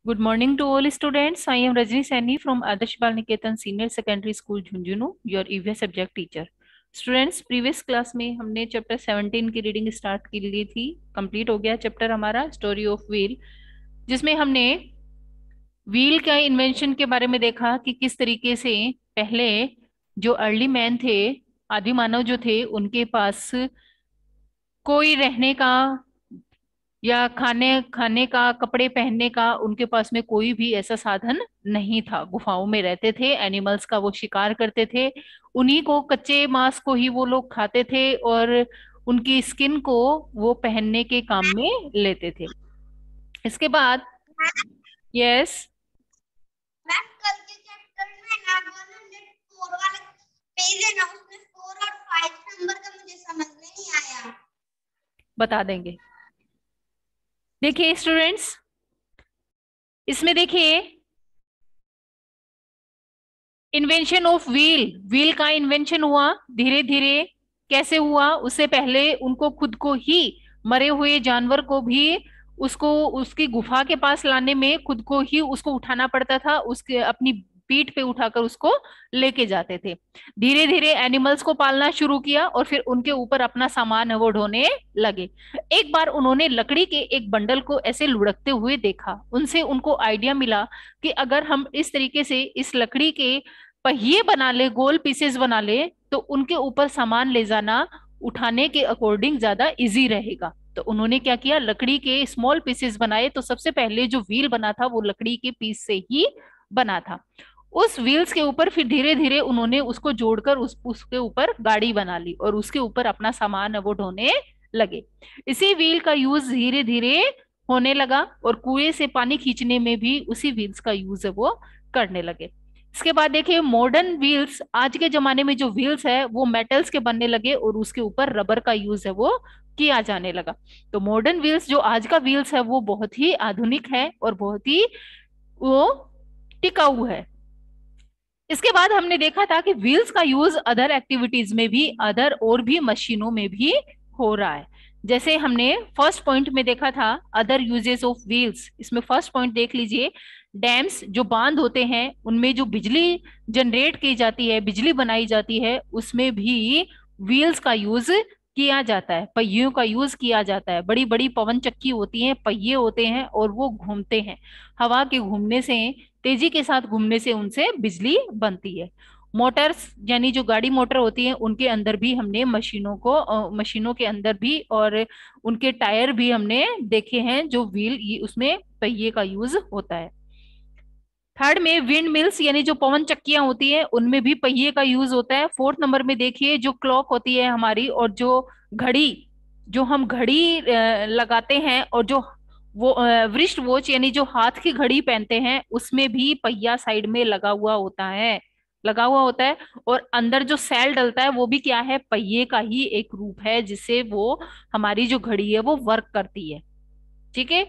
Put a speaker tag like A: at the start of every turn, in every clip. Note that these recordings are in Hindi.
A: Good morning to all students. I am Rajni Saini from Adarsh Bal Niketan Senior Secondary School Jhunjhunu, your EVS subject teacher. Students, previous class में हमने चैप्टर 17 की रीडिंग स्टार्ट की ली थी. कंप्लीट हो गया चैप्टर हमारा स्टोरी ऑफ व्हील, जिसमें हमने व्हील का इन्वेंशन के बारे में देखा कि किस तरीके से पहले जो अर्ली मैन थे, आदि मानव जो थे, उनके पास कोई रहने का या खाने खाने का, कपड़े पहनने का उनके पास में कोई भी ऐसा साधन नहीं था. गुफाओं में रहते थे, एनिमल्स का वो शिकार करते थे, उन्हीं को, कच्चे मांस को ही वो लोग खाते थे और उनकी स्किन को वो पहनने के काम में लेते थे. इसके बाद यस,
B: मैम कल के चैप्टर में ना 104 वाला पेज है ना, उसमें 4 और 5 नंबर का मुझे समझ में नहीं आया.
A: बता देंगे. देखिए स्टूडेंट्स, इसमें देखिए इन्वेंशन ऑफ व्हील. व्हील का इन्वेंशन हुआ धीरे धीरे. कैसे हुआ? उससे पहले उनको खुद को ही, मरे हुए जानवर को भी उसको उसकी गुफा के पास लाने में खुद को ही उसको उठाना पड़ता था. उसके अपनी पीठ पे उठाकर उसको लेके जाते थे. धीरे धीरे एनिमल्स को पालना शुरू किया और फिर उनके ऊपर अपना सामान है वो ढोने लगे. एक बार उन्होंने लकड़ी के एक बंडल को ऐसे लुढ़कते हुए देखा. उनसे उनको आइडिया मिला कि अगर हम इस तरीके से इस लकड़ी के पहिए बना ले, गोल पीसेस बना ले, तो उनके ऊपर सामान ले जाना उठाने के अकॉर्डिंग ज्यादा इजी रहेगा. तो उन्होंने क्या किया, लकड़ी के स्मॉल पीसेस बनाए. तो सबसे पहले जो व्हील बना था वो लकड़ी के पीस से ही बना था. उस व्हील्स के ऊपर फिर धीरे धीरे उन्होंने उसको जोड़कर उसके ऊपर गाड़ी बना ली और उसके ऊपर अपना सामान है वो ढोने लगे. इसी व्हील का यूज धीरे धीरे होने लगा और कुएं से पानी खींचने में भी उसी व्हील्स का यूज है वो करने लगे. इसके बाद देखिए मॉडर्न व्हील्स, आज के जमाने में जो व्हील्स है वो मेटल्स के बनने लगे और उसके ऊपर रबर का यूज है वो किया जाने लगा. तो मॉडर्न व्हील्स, जो आज का व्हील्स है, वो बहुत ही आधुनिक है और बहुत ही वो टिकाऊ है. इसके बाद हमने देखा था कि व्हील्स का यूज अदर एक्टिविटीज में भी, अदर और भी मशीनों में भी हो रहा है. जैसे हमने फर्स्ट पॉइंट में देखा था अदर यूजेस ऑफ व्हील्स. इसमें फर्स्ट पॉइंट देख लीजिए, डैम्स, जो बांध होते हैं उनमें जो बिजली जनरेट की जाती है, बिजली बनाई जाती है, उसमें भी व्हील्स का यूज किया जाता है, पहियों का यूज किया जाता है. बड़ी बड़ी पवन चक्की होती हैं, पहिए होते हैं और वो घूमते हैं. हवा के घूमने से, तेजी के साथ घूमने से उनसे बिजली बनती है. मोटर्स, यानी जो गाड़ी मोटर होती है, उनके अंदर भी हमने मशीनों के अंदर भी और उनके टायर भी हमने देखे हैं जो व्हील, उसमें पहिए का यूज होता है. थर्ड में विंड मिल्स, यानी जो पवन चक्कियां होती है उनमें भी पहिए का यूज होता है. फोर्थ नंबर में देखिए जो क्लॉक होती है हमारी, और जो घड़ी, जो हम घड़ी लगाते हैं, और जो वो वृष्ट वॉच, यानी जो हाथ की घड़ी पहनते हैं, उसमें भी पहिया साइड में लगा हुआ होता है, लगा हुआ होता है. और अंदर जो सेल डलता है वो भी क्या है, पहिए का ही एक रूप है, जिससे वो हमारी जो घड़ी है वो वर्क करती है. ठीक है.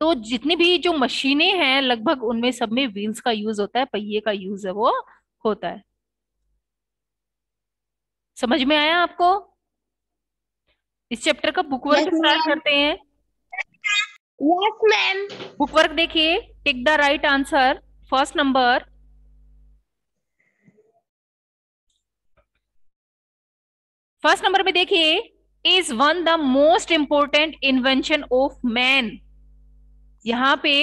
A: तो जितनी भी जो मशीनें हैं लगभग उनमें सब में व्हील्स का यूज होता है, पहिए का यूज है वो होता है. समझ में आया आपको? इस चैप्टर का book work
B: yes
A: start
B: ma'am.
A: करते हैं.
B: Yes ma'am.
A: बुक वर्क देखिए, tick the right answer. First number, first number में देखिए, is one the most important invention of man. यहाँ पे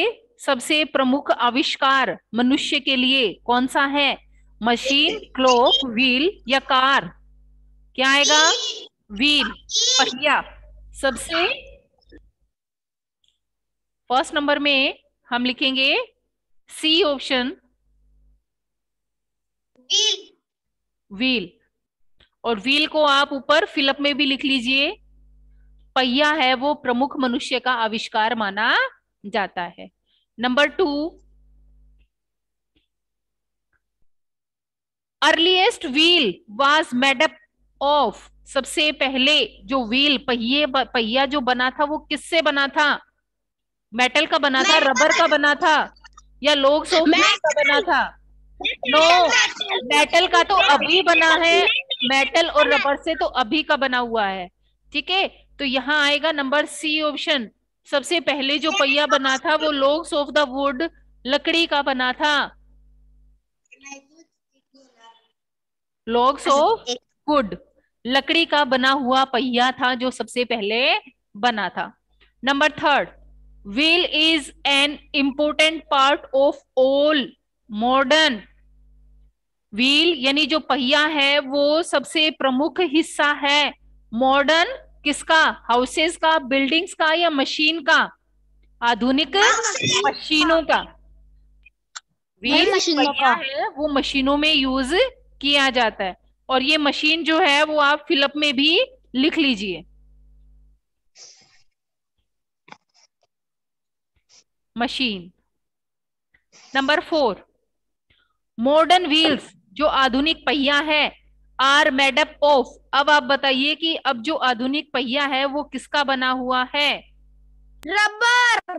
A: सबसे प्रमुख आविष्कार मनुष्य के लिए कौन सा है? मशीन, क्लॉक, व्हील या कार? क्या आएगा? व्हील, पहिया. सबसे फर्स्ट नंबर में हम लिखेंगे सी ऑप्शन, व्हील. और व्हील को आप ऊपर फिलअप में भी लिख लीजिए. पहिया है वो प्रमुख मनुष्य का आविष्कार माना जाता है. Number 2, earliest wheel was made up of. सबसे पहले जो व्हील, पहिया जो बना था वो किससे बना था? मेटल का बना था, रबर का बना था, या लोग्स ऑफ वुड का बना था? नो, मेटल का तो अभी बना है. मेटल और रबर से तो अभी का बना हुआ है. ठीक है. तो यहाँ आएगा नंबर सी ऑप्शन. सबसे पहले जो पहिया बना था वो लॉग्स ऑफ द वुड, लकड़ी का बना था। लॉग्स ऑफ वुड, लकड़ी का बना हुआ पहिया था जो सबसे पहले बना था। Number third, wheel is an important part of all modern. Wheel यानी जो पहिया है वो सबसे प्रमुख हिस्सा है मॉडर्न किसका, हाउसेस का, बिल्डिंग्स का या मशीन का, आधुनिक मशीनों का। व्हील पहिया है वो मशीनों में यूज किया जाता है। और ये मशीन जो है वो आप फिलअप में भी लिख लीजिए, machine. Number four, modern wheels जो आधुनिक पहिया है आर मेड अप ऑफ। अब आप बताइए कि अब जो आधुनिक पहिया है वो किसका बना हुआ है?
B: रबर।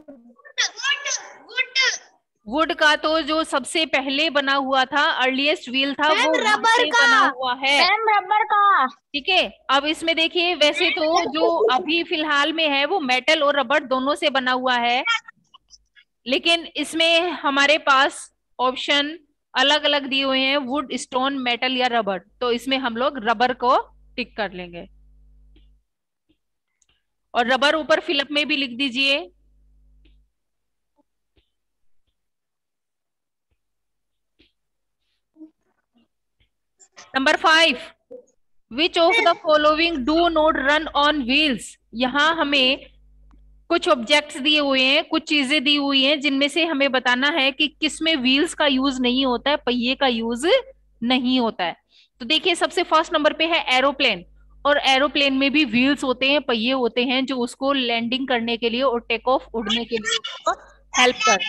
A: वुड का तो जो सबसे पहले बना हुआ था, अर्लीस्ट व्हील था, वो
B: रबर
A: से बना हुआ है।
B: रबर का।
A: ठीक है, अब इसमें देखिए वैसे तो जो अभी फिलहाल में है वो मेटल और रबर दोनों से बना हुआ है, लेकिन इसमें हमारे पास ऑप्शन अलग अलग दिए हुए हैं, वुड, स्टोन, मेटल या रबर। तो इसमें हम लोग रबर को टिक कर लेंगे और रबर ऊपर फिलअप में भी लिख दीजिए। Number 5, which of the following do not run on wheels. यहाँ हमें कुछ ऑब्जेक्ट्स दिए हुए हैं, कुछ चीजें दी हुई हैं जिनमें से हमें बताना है कि किसमें व्हील्स का यूज नहीं होता है, पहिए का यूज नहीं होता है। तो देखिए सबसे फर्स्ट नंबर पे है एरोप्लेन, और एरोप्लेन में भी व्हील्स होते हैं, पहिए होते हैं जो उसको लैंडिंग करने के लिए और टेक ऑफ, उड़ने के लिए हेल्प कर।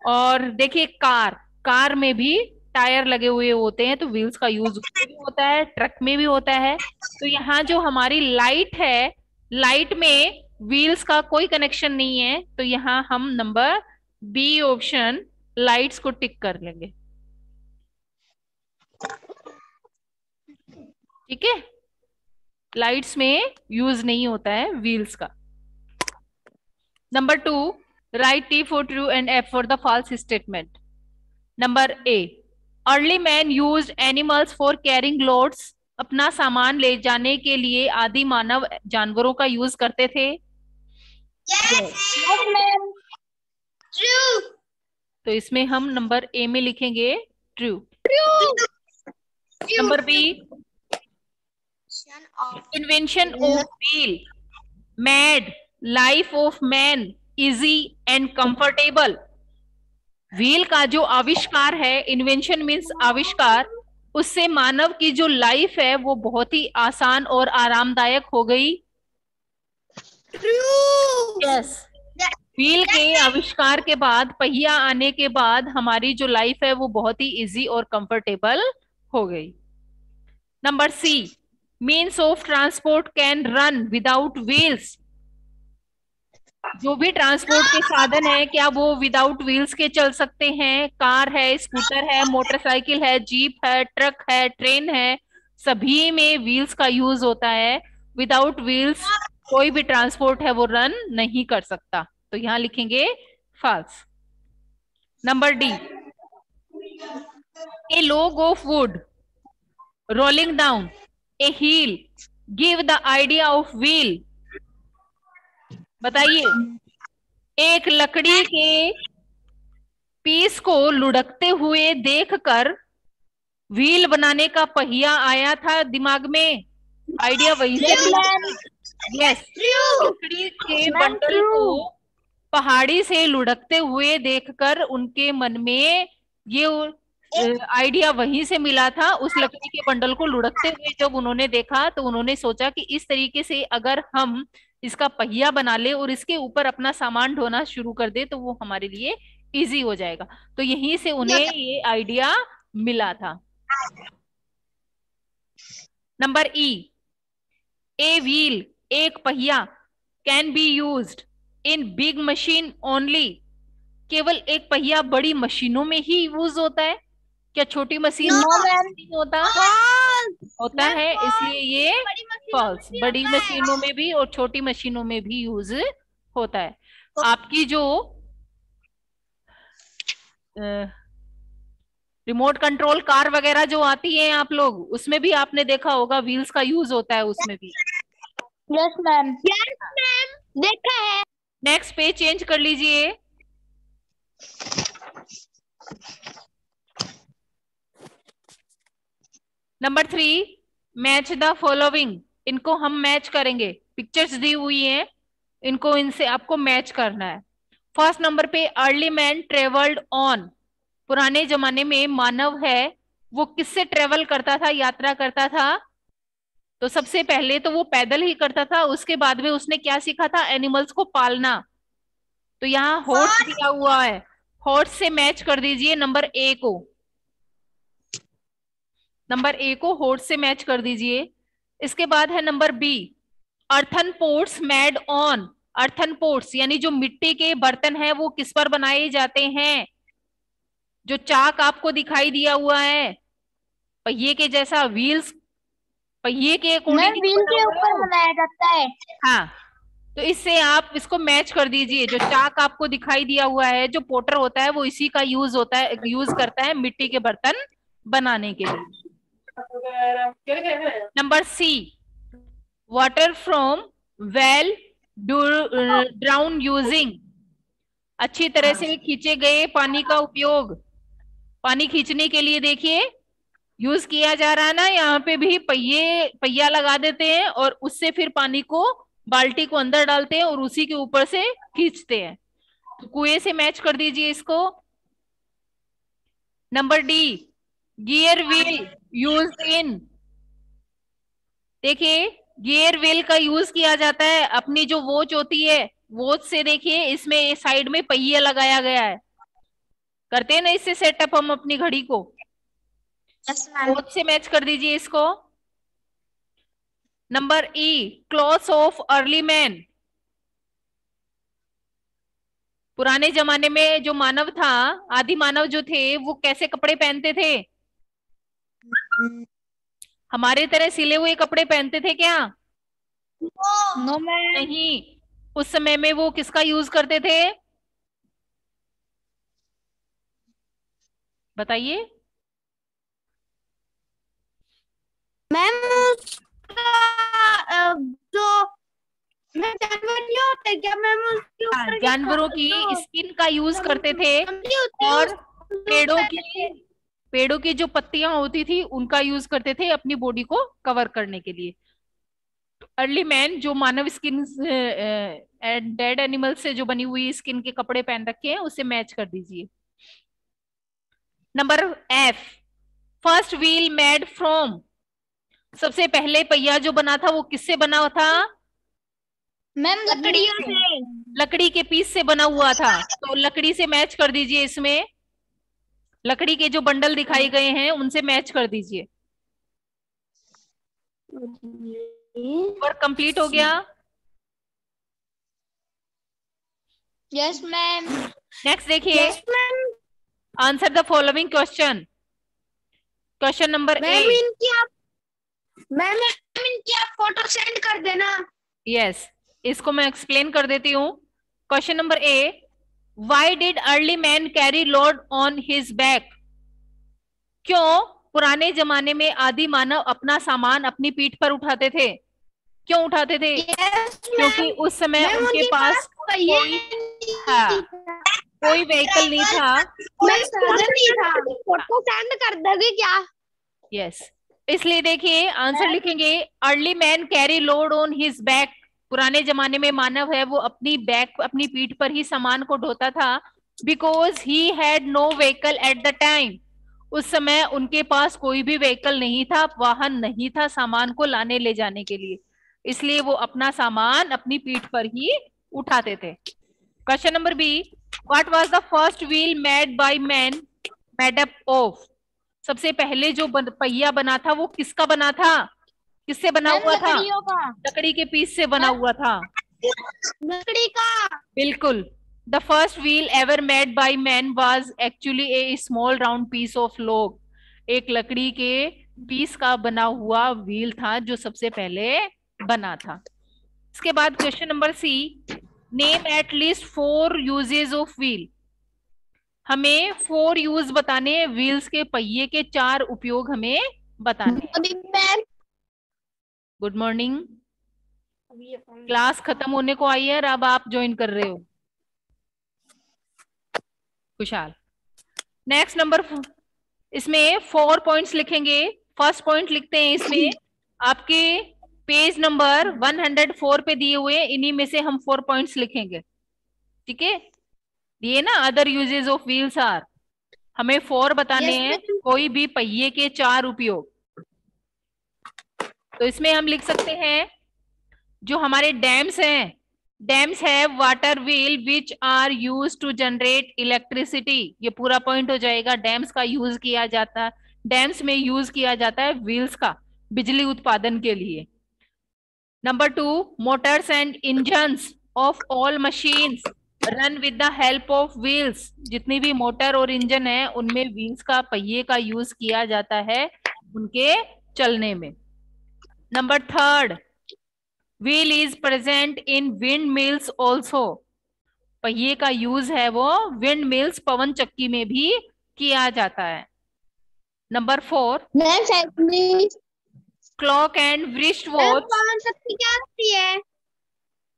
A: और देखिए कार, कार में भी टायर लगे हुए होते हैं तो व्हील्स का यूज भी होता है, ट्रक में भी होता है। तो यहाँ जो हमारी लाइट है, लाइट में व्हील्स का कोई कनेक्शन नहीं है, तो यहाँ हम नंबर बी ऑप्शन लाइट्स को टिक कर लेंगे। ठीक है, लाइट्स में यूज नहीं होता है व्हील्स का। Number 2, right T for true and F for the false statement. Number A, early man used animals for carrying loads. अपना सामान ले जाने के लिए आदि मानव जानवरों का यूज करते थे।
B: ट्रू।
A: तो इसमें हम नंबर ए में लिखेंगे true. Number B, invention of wheel made life of man easy and comfortable. Wheel का जो आविष्कार है, इन्वेंशन मीन्स आविष्कार, उससे मानव की जो लाइफ है वो बहुत ही आसान और आरामदायक हो गई। यस, व्हील के आविष्कार के बाद, पहिया आने के बाद हमारी जो लाइफ है वो बहुत ही इजी और कंफर्टेबल हो गई। Number C, means of transport can run without wheels. जो भी ट्रांसपोर्ट के साधन है क्या वो विदाउट व्हील्स के चल सकते हैं? कार है, स्कूटर है, मोटरसाइकिल है, जीप है, ट्रक है, ट्रेन है, सभी में व्हील्स का यूज होता है। विदाउट व्हील्स कोई भी ट्रांसपोर्ट है वो रन नहीं कर सकता। तो यहां लिखेंगे false. Number D, a log of wood rolling down a hill give the idea of wheel. बताइए, एक लकड़ी के पीस को लुढ़कते हुए देखकर व्हील बनाने का पहिया आया था दिमाग में, आइडिया वही से मिला। यस, लकड़ी के बंडल को पहाड़ी से लुढ़कते हुए देखकर उनके मन में ये आइडिया वहीं से मिला था। उस लकड़ी के बंडल को लुढ़कते हुए जब उन्होंने देखा तो उन्होंने सोचा कि इस तरीके से अगर हम इसका पहिया बना ले और इसके ऊपर अपना सामान ढोना शुरू कर दे तो वो हमारे लिए इजी हो जाएगा। तो यहीं से उन्हें ये आइडिया मिला था। नंबर ई, ए व्हील एक पहिया can be used in big machine only. केवल एक पहिया बड़ी मशीनों में ही यूज होता है क्या? छोटी मशीन नहीं होता? होता है, इसलिए ये फॉल्स। बड़ी मशीनों में भी और छोटी मशीनों में भी यूज होता है। आपकी जो रिमोट कंट्रोल कार वगैरह जो आती है आप लोग, उसमें भी आपने देखा होगा व्हील्स का यूज होता है उसमें भी।
B: यस मैम, यस मैम, देखा है।
A: नेक्स्ट पेज चेंज कर लीजिए। Number 3, match the following. इनको हम मैच करेंगे, पिक्चर्स दी हुई हैं, इनको इनसे आपको मैच करना है। फर्स्ट नंबर पे अर्ली मैन ट्रेवल्ड ऑन। पुराने जमाने में मानव है वो किससे ट्रेवल करता था, यात्रा करता था? तो सबसे पहले तो वो पैदल ही करता था, उसके बाद में उसने क्या सीखा था? एनिमल्स को पालना। तो यहाँ हॉर्स दिया हुआ है, हॉर्स से मैच कर दीजिए नंबर ए को। नंबर ए को हॉर्स से मैच कर दीजिए। इसके बाद है number B, earthen pots made on. Earthen pots यानी जो मिट्टी के बर्तन हैं वो किस पर बनाए जाते हैं? जो चाक आपको दिखाई दिया हुआ है पहिए के जैसा, व्हील्स, पहिए के अकॉर्डिंग ही तो
B: व्हील
A: बना
B: के
A: हुआ है
B: ऊपर
A: वो।
B: बनाया जाता है।
A: हाँ, तो इससे आप इसको मैच कर दीजिए। जो चाक आपको दिखाई दिया हुआ है, जो पोटर होता है वो इसी का यूज होता है, यूज करता है मिट्टी के बर्तन बनाने के लिए। Number C, water from well drawn using. अच्छी तरह से खींचे गए पानी का उपयोग, पानी खींचने के लिए देखिए यूज किया जा रहा है ना। यहाँ पे भी पहिया लगा देते हैं और उससे फिर पानी को, बाल्टी को अंदर डालते हैं और उसी के ऊपर से खींचते हैं। तो कुएं से मैच कर दीजिए इसको। Number D, gear wheel use in. देखिए गियर व्हील का यूज किया जाता है अपनी जो वॉच होती है, वॉच से देखिए इसमें साइड में पहिया लगाया गया है, करते हैं ना इससे सेटअप हम अपनी घड़ी को। वॉच से मैच कर दीजिए इसको। Number E, clothes of early man. पुराने जमाने में जो मानव था, आदि मानव जो थे, वो कैसे कपड़े पहनते थे? हमारे तरह सिले हुए कपड़े पहनते थे क्या?
B: No ma'am.
A: नहीं, उस समय में वो किसका यूज करते थे? बताइए।
B: मैम जो जानवर नहीं होते क्या मैम, उसके ऊपर
A: जानवरों की स्किन का यूज करते थे और पेड़ों की जो पत्तियां होती थी उनका यूज करते थे अपनी बॉडी को कवर करने के लिए। अर्ली मैन जो मानव स्किन एंड डेड एनिमल से जो बनी हुई स्किन के कपड़े पहन रखे हैं उसे मैच कर दीजिए। Number F, first wheel made from. सबसे पहले पहिया जो बना था वो किससे बना था?
B: मैम लकड़ियों से।
A: लकड़ी के पीस से बना हुआ था, तो लकड़ी से मैच कर दीजिए इसमें। लकड़ी के जो बंडल दिखाई गए हैं उनसे मैच कर दीजिए। वर्क कंप्लीट हो गया।
B: Yes ma'am.
A: नेक्स्ट देखिए, answer the following question. Question number A.
B: Ma'am इनकी आप फोटो सेंड कर देना।
A: यस, इसको मैं एक्सप्लेन कर देती हूँ। Question number A, why did early man carry load on his back. क्यों पुराने जमाने में आदि मानव अपना सामान अपनी पीठ पर उठाते थे? क्यों उठाते थे? क्योंकि उस समय उनके पास कोई व्हीकल नहीं था।
B: फोटो सेंड कर दोगे क्या?
A: यस, इसलिए देखिए आंसर लिखेंगे, early man carry load on his back. पुराने जमाने में मानव है वो अपनी बैक, अपनी पीठ पर ही सामान को ढोता था। Because he had no vehicle at the time. उस समय उनके पास कोई भी व्हीकल नहीं था, वाहन नहीं था सामान को लाने ले जाने के लिए, इसलिए वो अपना सामान अपनी पीठ पर ही उठाते थे। Question number B, what was the first wheel made by man made up of. सबसे पहले जो पहिया बना था वो किसका बना था? किससे बना हुआ था? लकड़ी के पीस से बना हुआ था।
B: लकड़ी का।
A: बिल्कुल। The first wheel ever made by man was actually a small round piece of log. एक लकड़ी के पीस का बना हुआ व्हील था जो सबसे पहले बना था। इसके बाद question number C, name at least 4 uses of wheel. हमें 4 यूज बताने हैं, व्हील्स के पहिए के 4 उपयोग हमें बताने हैं।
B: Ma'am
A: good morning. क्लास खत्म होने को आई है और अब आप ज्वाइन कर रहे हो। खुशहाल। नेक्स्ट नंबर, इसमें 4 पॉइंट्स लिखेंगे। फर्स्ट पॉइंट लिखते हैं इसमें, आपके पेज नंबर 104 पे दिए हुए, इन्हीं में से हम 4 पॉइंट्स लिखेंगे। ठीक है, दिए ना, other uses of wheels are, हमें 4 बताने
B: Yes,
A: हैं,
B: ma'am.
A: कोई भी पहिए के 4 उपयोग। तो इसमें हम लिख सकते हैं, जो हमारे डैम्स हैं, डैम्स है water wheel which are use to generate electricity. ये पूरा पॉइंट हो जाएगा, डैम्स का यूज किया जाता है, डैम्स में यूज किया जाता है व्हील्स का बिजली उत्पादन के लिए। Number 2, Motors and engines of all machines run with the help of wheels. जितनी भी मोटर और इंजन है उनमें व्हील्स का, पहिए का यूज किया जाता है उनके चलने में। Number 3, wheel is present in wind mills also. पहिए का यूज है वो विंड मिल्स, पवन चक्की में भी किया जाता है। Number 4,
B: ma'am secondly
A: clock and wrist
B: ma'am
A: watch.
B: पवन शक्ति क्या होती है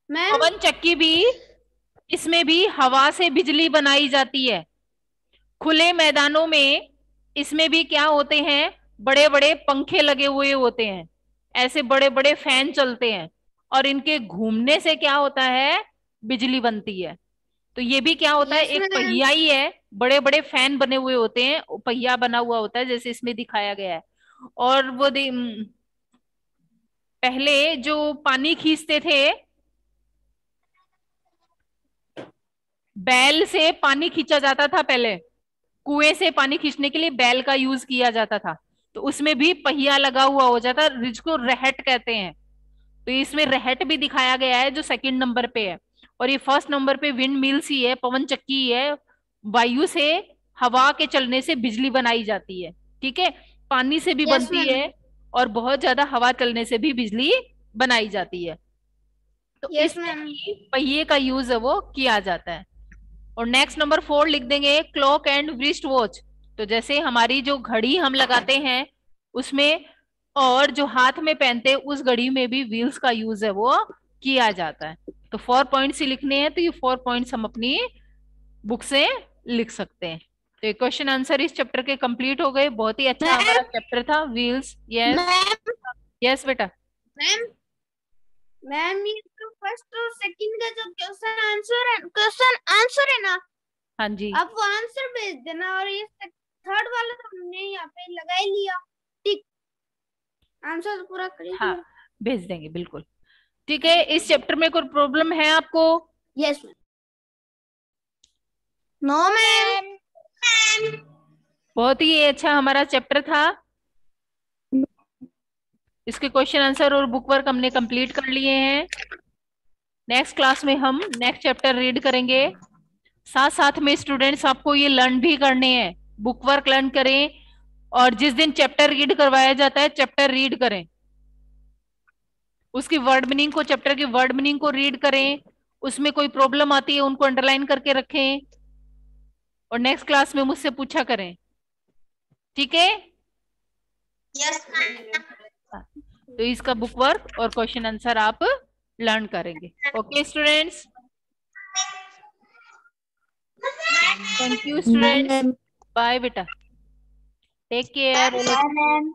B: मैम?
A: पवन चक्की भी, इसमें भी हवा से बिजली बनाई जाती है। खुले मैदानों में इसमें भी क्या होते हैं, बड़े बड़े पंखे लगे हुए होते हैं, ऐसे बड़े बड़े फैन चलते हैं, और इनके घूमने से क्या होता है, बिजली बनती है। तो ये भी क्या होता है,
B: यस
A: एक
B: मैम।
A: पहिया ही है, बड़े बड़े फैन बने हुए होते हैं, पहिया बना हुआ होता है जैसे इसमें दिखाया गया है। और वो पहले जो पानी खींचते थे, बैल से पानी खींचा जाता था, पहले कुएं से पानी खींचने के लिए बैल का यूज किया जाता था, तो उसमें भी पहिया लगा हुआ हो जाता, जिसको रहट कहते हैं। तो इसमें रहट भी दिखाया गया है जो सेकंड नंबर पे है। और ये फर्स्ट नंबर पे विंड मिल्स ही है, पवन चक्की ही है, वायु से, हवा के चलने से बिजली बनाई जाती है। ठीक है, पानी से भी
B: यस
A: बनती
B: मैम।
A: है, और बहुत ज्यादा हवा चलने से भी बिजली बनाई जाती है। तो
B: यस
A: इसमें
B: मैम।
A: भी पहिए का यूज है वो किया जाता है। और नेक्स्ट नंबर 4 लिख देंगे, क्लॉक एंड wrist वॉच। तो जैसे हमारी जो घड़ी हम लगाते हैं उसमें, और जो हाथ में पहनते हैं उस घड़ी में भी व्हील्स का यूज है वो किया जाता है। तो 4 पॉइंट्स ही लिखने हैं, तो ये 4 पॉइंट्स हम अपनी बुक से लिख सकते हैं। तो ये क्वेश्चन आंसर इस चैप्टर के कंप्लीट हो गए। बहुत ही अच्छा हमारा
B: मैम
A: चैप्टर था व्हील्स। यस,
B: मैम
A: यस बेटा।
B: मैम मैम ये तो फर्स्ट और सेकंड का जो क्वेश्चन आंसर है ना,
A: हाँ जी,
B: आप वो आंसर भेज देना, और ये थर्ड वाला तो हमने यहाँ पे लगा ही लिया। ठीक, आंसर तो पूरा कर ही
A: हाँ
B: दिया।
A: भेज देंगे बिल्कुल। ठीक है, इस चैप्टर में कोई प्रॉब्लम है आपको?
B: Yes ma'am. No ma'am.
A: बहुत ही अच्छा हमारा चैप्टर था। इसके क्वेश्चन आंसर और बुक वर्क हमने कंप्लीट कर लिए हैं। नेक्स्ट क्लास में हम नेक्स्ट चैप्टर रीड करेंगे। साथ साथ में स्टूडेंट्स आपको ये लर्न भी करने हैं, बुक वर्क लर्न करें, और जिस दिन चैप्टर रीड करवाया जाता है चैप्टर रीड करें, उसकी वर्ड मीनिंग को, चैप्टर की वर्ड मीनिंग को रीड करें। उसमें कोई प्रॉब्लम आती है उनको अंडरलाइन करके रखें, और नेक्स्ट क्लास में मुझसे पूछा करें। ठीक है,
B: यस मैम।
A: तो इसका बुक वर्क और क्वेश्चन आंसर आप लर्न करेंगे। Okay students, thank you students, bye बेटा, टेक केयर।
B: मैम